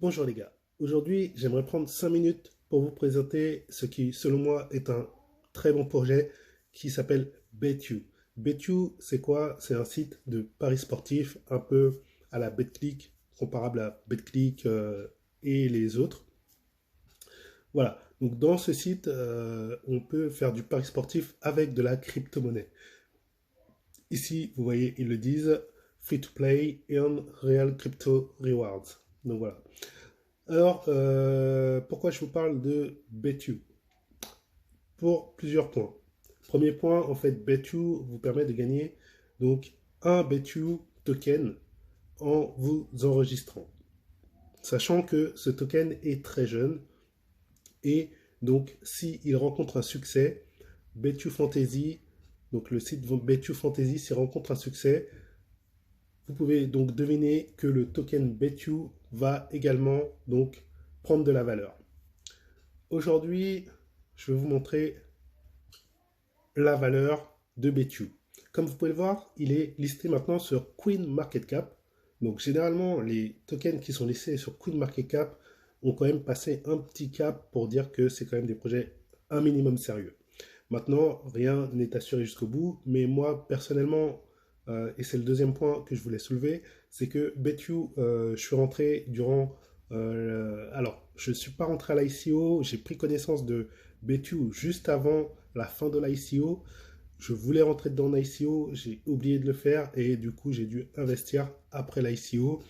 Bonjour les gars, aujourd'hui j'aimerais prendre 5 minutes pour vous présenter ce qui selon moi est un très bon projet qui s'appelle BetU. BetU c'est quoi? C'est un site de paris sportifs un peu à la BetClick, comparable à BetClick et les autres. Voilà, donc dans ce site on peut faire du pari sportif avec de la crypto-monnaie. Ici vous voyez ils le disent, free to play, earn real crypto rewards. Donc voilà. Alors, pourquoi je vous parle de BetU? Pour plusieurs points. Premier point, en fait, BetU vous permet de gagner donc un BetU token en vous enregistrant. Sachant que ce token est très jeune et donc s'il rencontre un succès, BetU Fantasy, donc le site BetU Fantasy, s'il rencontre un succès, vous pouvez donc deviner que le token BetU va également donc prendre de la valeur. Aujourd'hui, je vais vous montrer la valeur de BetU. Comme vous pouvez le voir, il est listé maintenant sur CoinMarketCap. Donc généralement, les tokens qui sont listés sur CoinMarketCap ont quand même passé un petit cap pour dire que c'est quand même des projets un minimum sérieux. Maintenant, rien n'est assuré jusqu'au bout, mais moi personnellement, et c'est le deuxième point que je voulais soulever, c'est que BetU, je suis rentré durant... alors, je ne suis pas rentré à l'ICO, j'ai pris connaissance de BetU juste avant la fin de l'ICO. Je voulais rentrer dedans en ICO, j'ai oublié de le faire et du coup j'ai dû investir après l'ICO.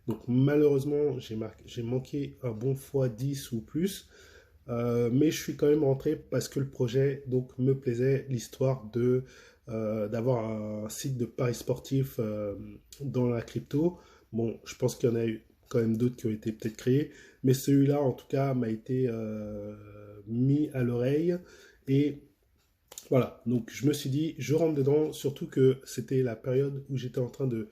Donc malheureusement j'ai manqué un bon x10 ou plus. Mais je suis quand même rentré parce que le projet donc me plaisait, l'histoire de d'avoir un site de paris sportif dans la crypto. Bon, je pense qu'il y en a eu quand même d'autres qui ont été peut-être créés, mais celui-là en tout cas m'a été mis à l'oreille et voilà. Donc je me suis dit je rentre dedans, surtout que c'était la période où j'étais en train de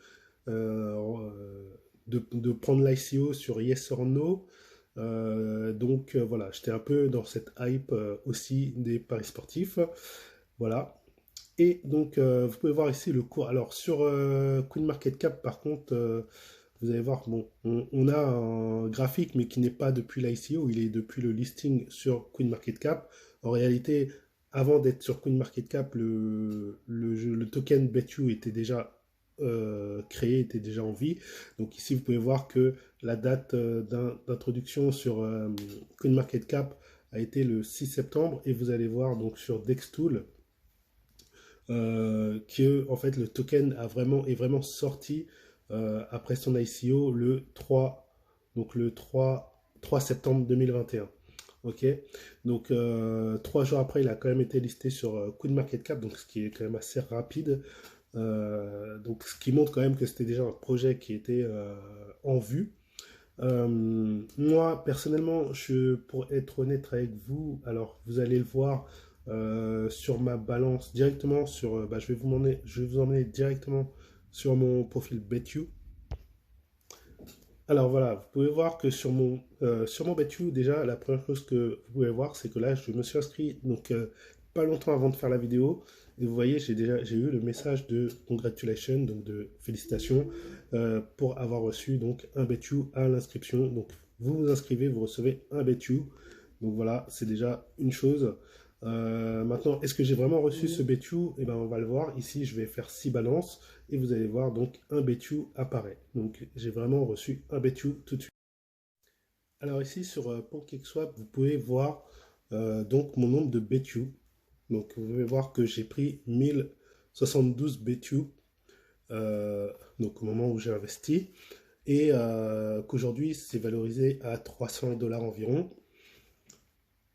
prendre l'ICO sur Yes or No. Donc voilà, j'étais un peu dans cette hype aussi des paris sportifs. Voilà. Et donc vous pouvez voir ici le cours. Alors sur CoinMarketCap par contre, vous allez voir, bon, on a un graphique mais qui n'est pas depuis l'ICO, il est depuis le listing sur CoinMarketCap. En réalité, avant d'être sur CoinMarketCap, le token BetU était déjà créé, était déjà en vie. Donc ici, vous pouvez voir que la date d'introduction sur CoinMarketCap a été le 6 septembre et vous allez voir donc sur Dextool que en fait le token est vraiment sorti après son ICO le 3 donc le 3 septembre 2021. Ok, donc 3 jours après, il a quand même été listé sur CoinMarketCap, donc ce qui est quand même assez rapide. Donc ce qui montre quand même que c'était déjà un projet qui était en vue. Moi, personnellement, pour être honnête avec vous, alors vous allez le voir sur ma balance directement sur. Bah, je vais vous emmener directement sur mon profil BetU. Alors voilà, vous pouvez voir que sur mon BetU, déjà, la première chose que vous pouvez voir, c'est que là, je me suis inscrit donc pas longtemps avant de faire la vidéo. Et vous voyez, j'ai eu le message de congratulations, donc de félicitations, pour avoir reçu donc un BetU à l'inscription. Donc vous vous inscrivez, vous recevez un BetU. Donc voilà, c'est déjà une chose. Maintenant, est-ce que j'ai vraiment reçu ce BetU? Eh ben, on va le voir. Ici, je vais faire 6 balances et vous allez voir donc un BetU apparaît. Donc j'ai vraiment reçu un BetU tout de suite. Alors ici sur PancakeSwap, vous pouvez voir donc mon nombre de BetU. Donc vous pouvez voir que j'ai pris 1072 BetU donc au moment où j'ai investi et qu'aujourd'hui c'est valorisé à 300 dollars environ.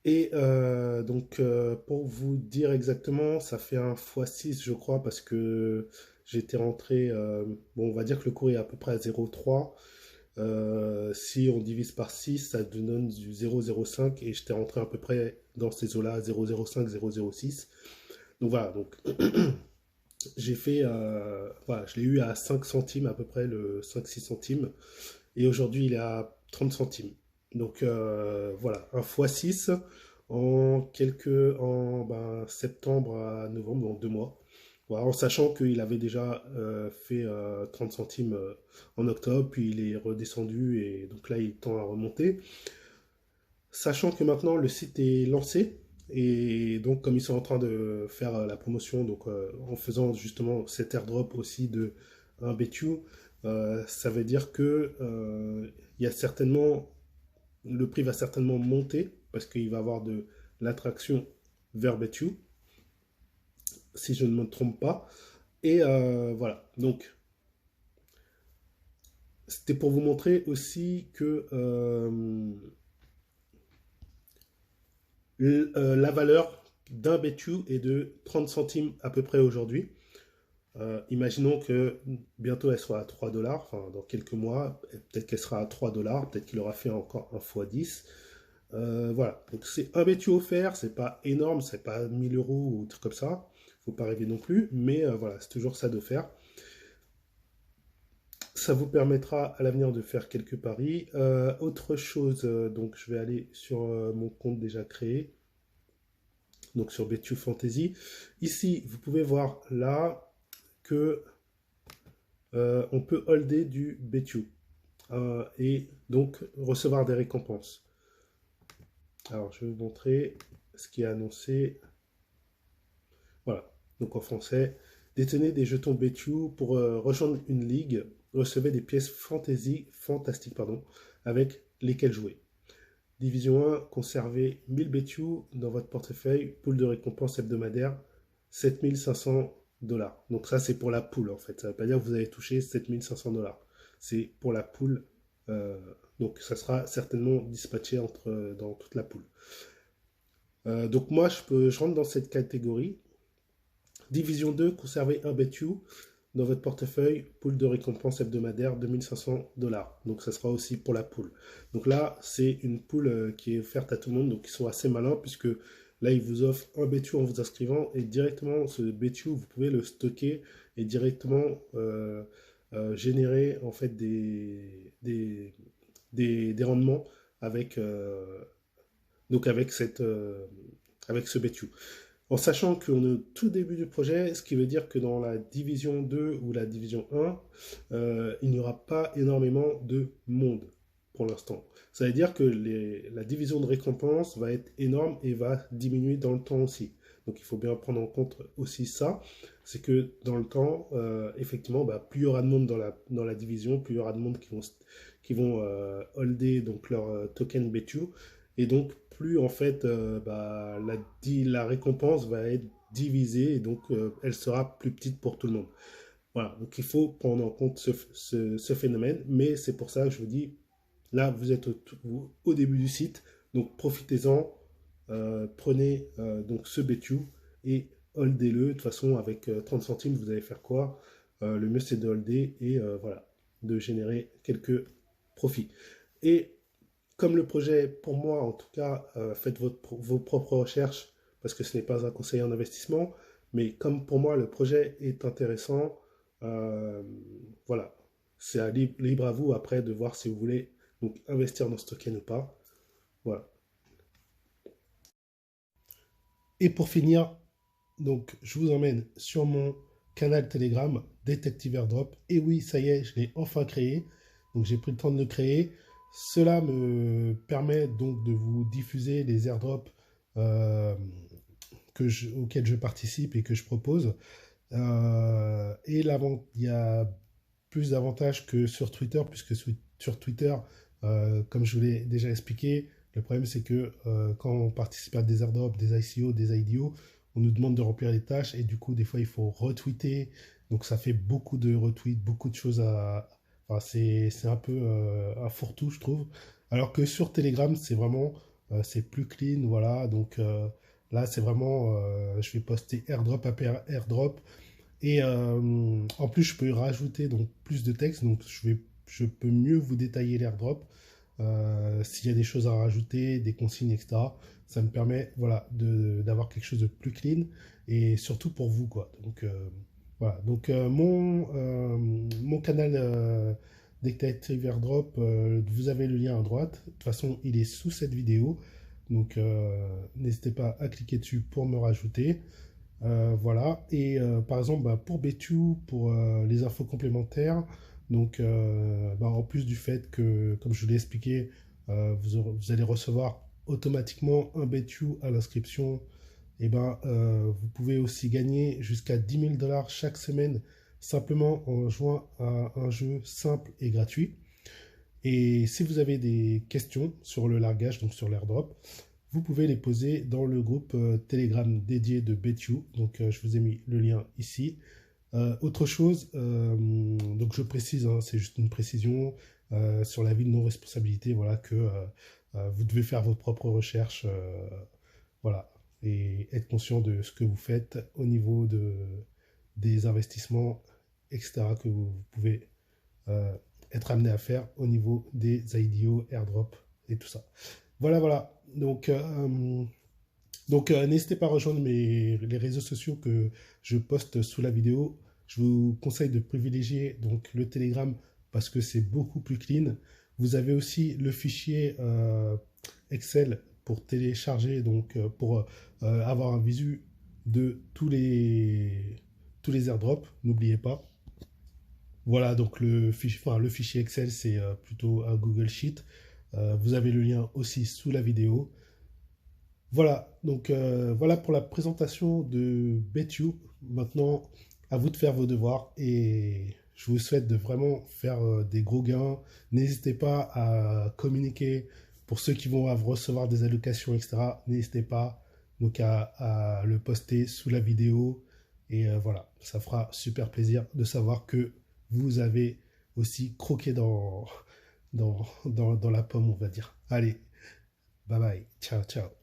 Et donc, pour vous dire exactement, ça fait un x6, je crois, parce que j'étais rentré. Bon, on va dire que le cours est à peu près à 0,3. Si on divise par 6, ça donne du 0,05 et j'étais rentré à peu près dans ces eaux-là, 0,05, 0,06. Donc voilà, donc j'ai fait. Voilà, je l'ai eu à 5 centimes à peu près, le 5-6 centimes. Et aujourd'hui, il est à 30 centimes. Donc voilà, un x6 en septembre à novembre, donc 2 mois. Voilà, en sachant qu'il avait déjà fait 30 centimes en octobre, puis il est redescendu et donc là il tend à remonter. Sachant que maintenant le site est lancé et donc comme ils sont en train de faire la promotion, donc en faisant justement cet airdrop aussi de un BTU, ça veut dire que il y a certainement le prix va certainement monter parce qu'il va y avoir de l'attraction vers BTU, si je ne me trompe pas. Et voilà, donc c'était pour vous montrer aussi que la valeur d'un BTU est de 30 centimes à peu près aujourd'hui. Imaginons que bientôt elle soit à 3 dollars, enfin dans quelques mois, peut-être qu'elle sera à 3 dollars, peut-être qu'il aura fait encore un fois 10. Voilà, donc c'est un BTU offert, c'est pas énorme, c'est pas 1000 euros ou truc comme ça, faut pas rêver non plus, mais voilà, c'est toujours ça d'offert. Ça vous permettra à l'avenir de faire quelques paris. Autre chose, donc je vais aller sur mon compte déjà créé, donc sur BTU Fantasy. Ici, vous pouvez voir là que on peut holder du BTU et donc recevoir des récompenses. Alors, je vais vous montrer ce qui est annoncé. Voilà, donc en français, détenez des jetons BTU pour rejoindre une ligue, recevez des pièces fantastiques avec lesquelles jouer. Division 1, conservez 1000 BTU dans votre portefeuille, pool de récompense hebdomadaire, 7500 dollars. Donc ça, c'est pour la pool en fait. Ça ne veut pas dire que vous allez toucher 7500 dollars. C'est pour la pool. Donc ça sera certainement dispatché dans toute la pool. Donc moi, je rentre dans cette catégorie. Division 2, conservez un BTU dans votre portefeuille, pool de récompense hebdomadaire 2500 dollars. Donc ça sera aussi pour la pool. Donc là, c'est une pool qui est offerte à tout le monde, donc ils sont assez malins puisque là, ils vous offrent un BTU en vous inscrivant et directement ce BTU, vous pouvez le stocker et directement générer en fait des rendements avec, donc avec ce BTU. En sachant qu'on est au tout début du projet, ce qui veut dire que dans la division 2 ou la division 1, il n'y aura pas énormément de monde pour l'instant. Ça veut dire que la division de récompense va être énorme et va diminuer dans le temps aussi. Donc il faut bien prendre en compte aussi ça, c'est que dans le temps, effectivement, plus il y aura de monde dans la division, plus il y aura de monde qui vont holder donc leur token BTU, et donc plus en fait la récompense va être divisée et donc elle sera plus petite pour tout le monde. Voilà, donc il faut prendre en compte ce phénomène, mais c'est pour ça que je vous dis, là vous êtes au début du site, donc profitez-en, prenez donc ce BTU et holdez-le. De toute façon, avec 30 centimes, vous allez faire quoi? Le mieux c'est de holder et voilà, de générer quelques profits. Et comme le projet, pour moi en tout cas, faites vos propres recherches parce que ce n'est pas un conseiller en investissement, mais comme pour moi le projet est intéressant, voilà, c'est libre à vous après de voir si vous voulez donc investir dans ce token ou pas. Voilà. Et pour finir, donc je vous emmène sur mon canal Telegram Detective Airdrop. Et oui, ça y est, je l'ai enfin créé. Donc j'ai pris le temps de le créer. Cela me permet donc de vous diffuser les airdrops auxquels je participe et que je propose. Et il y a plus d'avantages que sur Twitter, puisque sur Twitter, comme je vous l'ai déjà expliqué, le problème c'est que quand on participe à des airdrops, des ICO, des IDO, on nous demande de remplir les tâches et du coup des fois il faut retweeter, donc ça fait beaucoup de retweets, beaucoup de choses Enfin, c'est un peu un fourre-tout je trouve, alors que sur Telegram c'est vraiment c'est plus clean, voilà, donc là c'est vraiment je vais poster airdrop après airdrop et en plus je peux rajouter donc plus de texte, donc je peux mieux vous détailler l'airdrop. S'il y a des choses à rajouter, des consignes, etc. Ça me permet voilà, d'avoir quelque chose de plus clean et surtout pour vous, quoi. Donc voilà. Donc mon canal Detective Airdrop, vous avez le lien à droite. De toute façon, il est sous cette vidéo. Donc n'hésitez pas à cliquer dessus pour me rajouter. Voilà. Et par exemple, bah, pour BTU, pour les infos complémentaires, donc bah, en plus du fait que, comme je vous l'ai expliqué, vous allez recevoir automatiquement un BTU à l'inscription, et ben, vous pouvez aussi gagner jusqu'à 10 000 $ chaque semaine simplement en jouant à un jeu simple et gratuit. Et si vous avez des questions sur le largage, donc sur l'airdrop, vous pouvez les poser dans le groupe Telegram dédié de BetU. Donc je vous ai mis le lien ici. Autre chose, donc je précise, hein, c'est juste une précision sur l'avis de non-responsabilité, voilà, que vous devez faire vos propres recherches, voilà, et être conscient de ce que vous faites au niveau des investissements, etc., que vous pouvez euh, être amené à faire au niveau des IDO, airdrop et tout ça. Voilà, voilà. Donc, n'hésitez pas à rejoindre les réseaux sociaux que je poste sous la vidéo. Je vous conseille de privilégier donc le Telegram parce que c'est beaucoup plus clean. Vous avez aussi le fichier Excel pour télécharger, donc pour avoir un visu de tous les airdrops. N'oubliez pas. Voilà, donc le fichier Excel, c'est plutôt un Google Sheet. Vous avez le lien aussi sous la vidéo. Voilà, donc voilà pour la présentation de BetU. Maintenant, à vous de faire vos devoirs et je vous souhaite de vraiment faire des gros gains. N'hésitez pas à communiquer pour ceux qui vont recevoir des allocations, etc. N'hésitez pas donc à le poster sous la vidéo et voilà, ça fera super plaisir de savoir que vous avez aussi croqué dans la pomme, on va dire. Allez, bye bye, ciao, ciao.